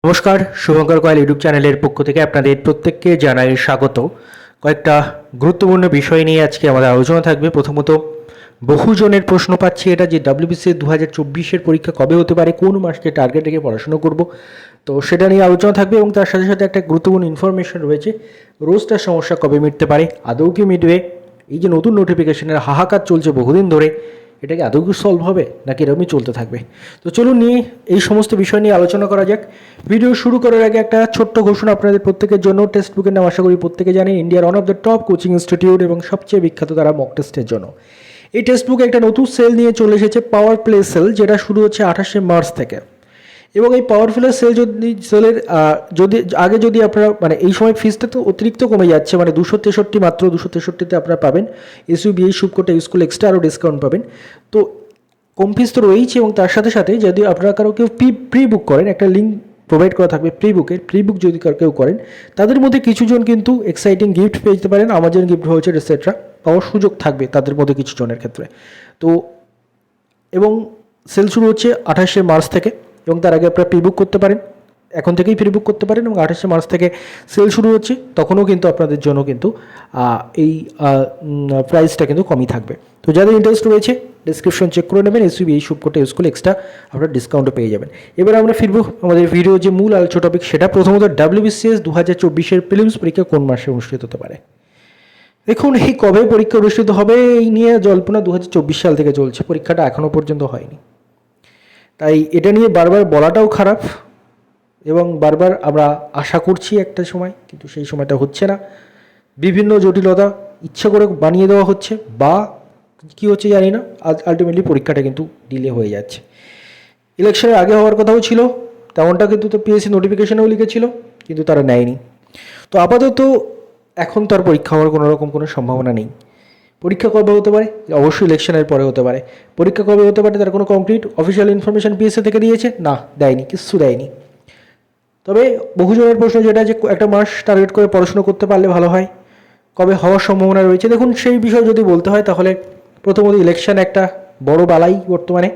নমস্কার, Shubhankar coil YouTube চ্যানেলের পক্ষ থেকে আপনাদের প্রত্যেককে জানাই স্বাগত। কয়েকটা গুরুত্বপূর্ণ বিষয় নিয়ে আজকে আমাদের আলোচনা থাকবে। প্রথমত, বহুজনের প্রশ্ন পাচ্ছি এটা যে WBCS 2024-এর পরীক্ষা কবে হতে পারে, কোন মাসকে টার্গেট রেখে পড়াশোনা করব, তো সেটা নিয়ে আলোচনা থাকবে। এবং তার সাথে সাথে একটা গুরুত্বপূর্ণ ইনফরমেশন রয়েছে, রোজটার সমস্যা কবে মিটতে পারে, আদৌ কি মিটবে, এই যে নতুন নোটিফিকেশনের হাহাকার চলছে বহুদিন ধরে, এটা কি আদৌ কি সলভ হবে নাকি এরকমই চলতে থাকবে। তো চলুন নিয়ে এই সমস্ত বিষয় নিয়ে আলোচনা করা যাক। ভিডিও শুরু করার আগে একটা ছোট্ট ঘোষণা আপনাদের প্রত্যেকের জন্য। টেক্সট বুকের নাম আশা করি প্রত্যেকে জানেন, ইন্ডিয়ার one of the top coaching institute এবং সবচেয়ে বিখ্যাত তারা মক টেস্টের জন্য। এই টেক্সট বুকে একটা নতুন সেল নিয়ে চলে এসেছে, পাওয়ার প্লে সেল, যেটা শুরু হচ্ছে 28শে মার্চ থেকে। এবং এই পাওয়ারফুলের সেল সেলের যদি আপনারা এই সময় ফিসটা তো অতিরিক্ত কমে যাচ্ছে, 263, মাত্র 263-তে আপনারা পাবেন SUBI সুবকোডটা ইউজ করলে এক্সট্রা আরও ডিসকাউন্ট পাবেন। তো কম ফিস তো রয়েছে, এবং তার সাথে সাথে যদি আপনারা কেউ প্রি বুক করেন, একটা লিঙ্ক প্রোভাইড করা থাকবে প্রি বুক যদি কেউ করেন, তাদের মধ্যে কিছুজন কিন্তু এক্সাইটিং গিফট পেয়ে যেতে পারেন, আমাজন গিফট ভাউচার এটসেট্রা পাওয়ার সুযোগ থাকবে তাদের মধ্যে কিছু জনের ক্ষেত্রে। তো এবং সেল শুরু হচ্ছে 28শে মার্চ থেকে, এবং তার আগে আপনারা প্রি বুক করতে পারেন, এখন থেকেই প্রি বুক করতে পারেন। এবং 28শে মার্চ থেকে সেল শুরু হচ্ছে, তখনও কিন্তু আপনাদের জন্য কিন্তু এই প্রাইসটা কিন্তু কমই থাকবে। তো যাদের ইন্টারেস্ট রয়েছে ডিসক্রিপশন চেক করে নেবেন, SUBI সুবকোডটা ইউজ করলে এক্সট্রা আপনারা ডিসকাউন্টও পেয়ে যাবেন। এবার আমরা ফিরবো আমাদের ভিডিও যে মূল আলোচনা টপিক, সেটা প্রথমত WBCS 2024-এর প্রিলিমস পরীক্ষা কোন মাসে অনুষ্ঠিত হতে পারে। দেখুন, এই কবে পরীক্ষা অনুষ্ঠিত হবে এই নিয়ে জল্পনা 2024 সাল থেকে চলছে, পরীক্ষাটা এখনও পর্যন্ত হয়নি। তাই এটা নিয়ে বারবার বলাটাও খারাপ, এবং বারবার আমরা আশা করছি একটা সময়, কিন্তু সেই সময়টা হচ্ছে না। বিভিন্ন জটিলতা ইচ্ছা করে বানিয়ে দেওয়া হচ্ছে, বা কী হচ্ছে জানি না, আলটিমেটলি পরীক্ষাটা কিন্তু ডিলে হয়ে যাচ্ছে। ইলেকশনের আগে হওয়ার কথাও ছিল, তেমনটা কিন্তু তো PSC নোটিফিকেশনেও লিখেছিল, কিন্তু তারা নেয়নি। তো আপাতত এখন তার পরীক্ষা হওয়ার কোনো সম্ভাবনা নেই। পরীক্ষা কবে হতে পারে? অবশ্যই ইলেকশনের পরে হতে পারে। পরীক্ষা কবে হতে পারে তার কোনো কংক্রিট অফিসিয়াল ইনফরমেশন PSC থেকে দিয়েছে? না, দেয়নি, কিচ্ছু দেয়নি। তবে বহুজনের প্রশ্ন যেটা, যে একটা মাস টার্গেট করে পড়াশুনো করতে পারলে ভালো হয়, কবে হওয়ার সম্ভাবনা রয়েছে। দেখুন, সেই বিষয়ে যদি বলতে হয় তাহলে প্রথমত ইলেকশন একটা বড় বালাই বর্তমানে।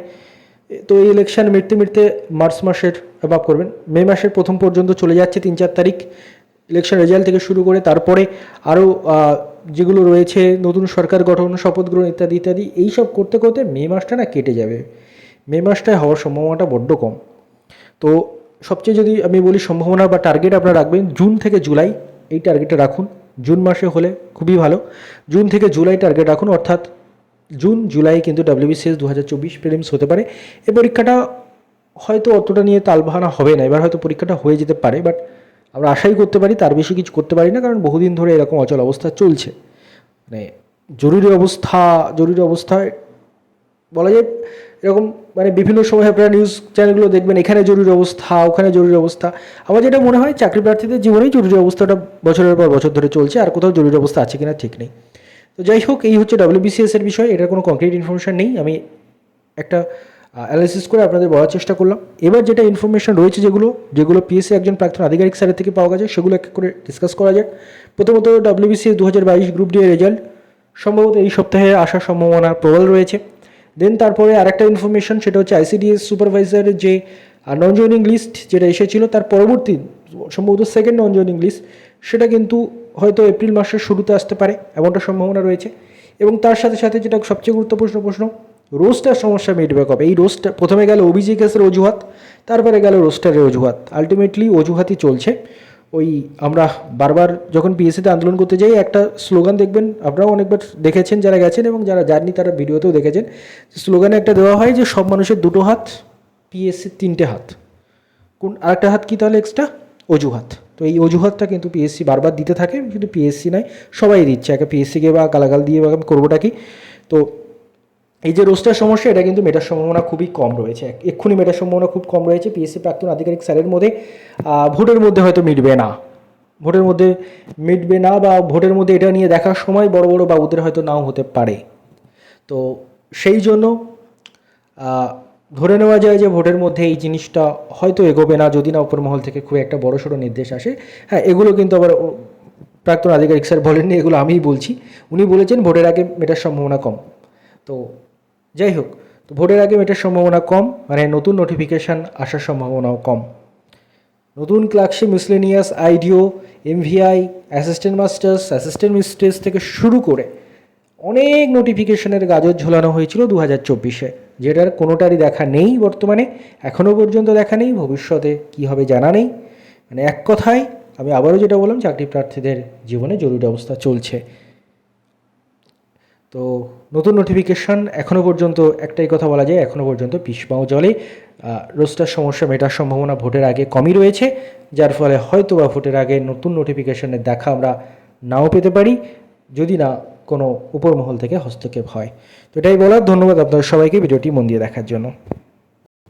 তো এই ইলেকশন মিটতে মার্চ মাসের মাফ করবেন মে মাসের প্রথম পর্যন্ত চলে যাচ্ছে, 3-4 তারিখ ইলেকশন রেজাল্ট থেকে শুরু করে, তারপরে আরও যেগুলো রয়েছে নতুন সরকার গঠন, শপথ গ্রহণ ইত্যাদি ইত্যাদি, এইসব করতে করতে মে মাসটা না কেটে যাবে। মে মাসটায় হওয়ার সম্ভাবনাটা বড্ড কম। তো সবচেয়ে যদি আমি বলি সম্ভাবনা বা টার্গেট আপনারা রাখবেন জুন থেকে জুলাই, এই টার্গেটটা রাখুন। জুন মাসে হলে খুবই ভালো, জুন থেকে জুলাই টার্গেট রাখুন, অর্থাৎ জুন জুলাই কিন্তু WBCS 2024 প্রিলিমস হতে পারে। এই পরীক্ষাটা হয়তো অতটা নিয়ে তালবাহানা হবে না, এবার হয়তো পরীক্ষাটা হয়ে যেতে পারে, বাট আমরা আশাই করতে পারি, তার বেশি কিছু করতে পারি না, কারণ বহুদিন ধরে এরকম অচল অবস্থা চলছে। জরুরি অবস্থায় বলা যায় এরকম, বিভিন্ন সময় আপনারা নিউজ চ্যানেলগুলো দেখবেন, এখানে জরুরি অবস্থা, ওখানে জরুরি অবস্থা। আমার যেটা মনে হয় চাকরি প্রার্থীদের জীবনেই জরুরি অবস্থাটা বছরের পর বছর ধরে চলছে, আর কোথাও জরুরি অবস্থা আছে কিনা ঠিক নেই। তো যাই হোক, এই হচ্ছে WBCS এর বিষয়, এটার কোনো কংক্রিট ইনফরমেশন নেই, আমি একটা অ্যানালাইসিস করে আপনাদের বলার চেষ্টা করলাম। এবার যেটা ইনফরমেশন রয়েছে, যেগুলো PSC একজন প্রাক্তন আধিকারিক স্যারের থেকে পাওয়া গেছে, সেগুলো এক করে ডিসকাস করা যাক। প্রথমত, WBCS 2022 গ্রুপ ডি এর রেজাল্ট সম্ভবত এই সপ্তাহে আসার সম্ভাবনা প্রবল রয়েছে। দেন তারপরে আরেকটা ইনফরমেশন, সেটা হচ্ছে ICDS সুপারভাইজারের যে নন জয়নিং লিস্ট যেটা এসেছিল, তার পরবর্তী সম্ভবত সেকেন্ড নন জয়নিং লিস্ট, সেটা কিন্তু হয়তো এপ্রিল মাসের শুরুতে আসতে পারে, এমনটা সম্ভাবনা রয়েছে। এবং তার সাথে সাথে যেটা সবচেয়ে গুরুত্বপূর্ণ প্রশ্ন, রোস্টার সমস্যা মিটবে কবে। এই রোস্টার প্রথমে গেল OBJ কেসের অজুহাত, তারপরে গেল রোস্টারের অজুহাত, আলটিমেটলি অজুহাতই চলছে। ওই আমরা বারবার যখন PSCতে আন্দোলন করতে যাই, একটা স্লোগান দেখবেন, আপনারাও অনেকবার দেখেছেন যারা গেছেন, এবং যারা যাননি তারা ভিডিওতেও দেখেছেন, স্লোগানে একটা দেওয়া হয় যে সব মানুষের 2টো হাত, PSCর 3টে হাত। আরেকটা হাত কি তাহলে এক্সট্রা? অজুহাত। তো এই অজুহাতটা কিন্তু PSC বারবার দিতে থাকে, কিন্তু PSC নয়, সবাই দিচ্ছে, একা PSCকে বা গালাগাল দিয়ে বা করবোটা কি। তো এই যে রোস্টার সমস্যা, এটা কিন্তু মেটার সম্ভাবনা খুবই কম রয়েছে, এক্ষুনি মেটার সম্ভাবনা খুব কম রয়েছে। PSC প্রাক্তন আধিকারিক স্যারের মধ্যে ভোটের মধ্যে হয়তো মিটবে না, বা ভোটের মধ্যে এটা নিয়ে দেখার সময় বড় বড় বাবুদের হয়তো নাও হতে পারে। তো সেই জন্য ধরে নেওয়া যায় যে ভোটের মধ্যে এই জিনিসটা হয়তো এগোবে না, যদি না উপর মহল থেকে খুব একটা বড়সড় নির্দেশ আসে। হ্যাঁ, এগুলো কিন্তু আবার প্রাক্তন আধিকারিক স্যার বলেননি, এগুলো আমিই বলছি। উনি বলেছেন ভোটের আগে মেটার সম্ভাবনা কম। তো যাই হোক, তো ভোটের আগে মেটার সম্ভাবনা কম, নতুন নোটিফিকেশান আসার সম্ভাবনাও কম। নতুন clerkship, miscellaneous, IDO, MVI, assistant masters, assistant mistress থেকে শুরু করে অনেক নোটিফিকেশনের গাজর ঝোলানো হয়েছিল 2024-এ, যেটার কোনোটারই দেখা নেই বর্তমানে, এখনও পর্যন্ত দেখা নেই, ভবিষ্যতে কী হবে জানা নেই। মানে এক কথায় আমি আবারও যেটা বললাম, চাকরি প্রার্থীদের জীবনে জরুরি অবস্থা চলছে। তো নতুন নোটিফিকেশান এখনও পর্যন্ত একটাই কথা বলা যায়, এখনও পর্যন্ত পিছপাও জলে। রোস্টার সমস্যা মেটার সম্ভাবনা ভোটের আগে কমই রয়েছে, যার ফলে হয়তো বা ভোটের আগে নতুন নোটিফিকেশানের দেখা আমরা নাও পেতে পারি, যদি না কোনো উপরমহল থেকে হস্তক্ষেপ হয়। তো এটাই বলার। ধন্যবাদ আপনাদের সবাইকে ভিডিওটি মন দিয়ে দেখার জন্য।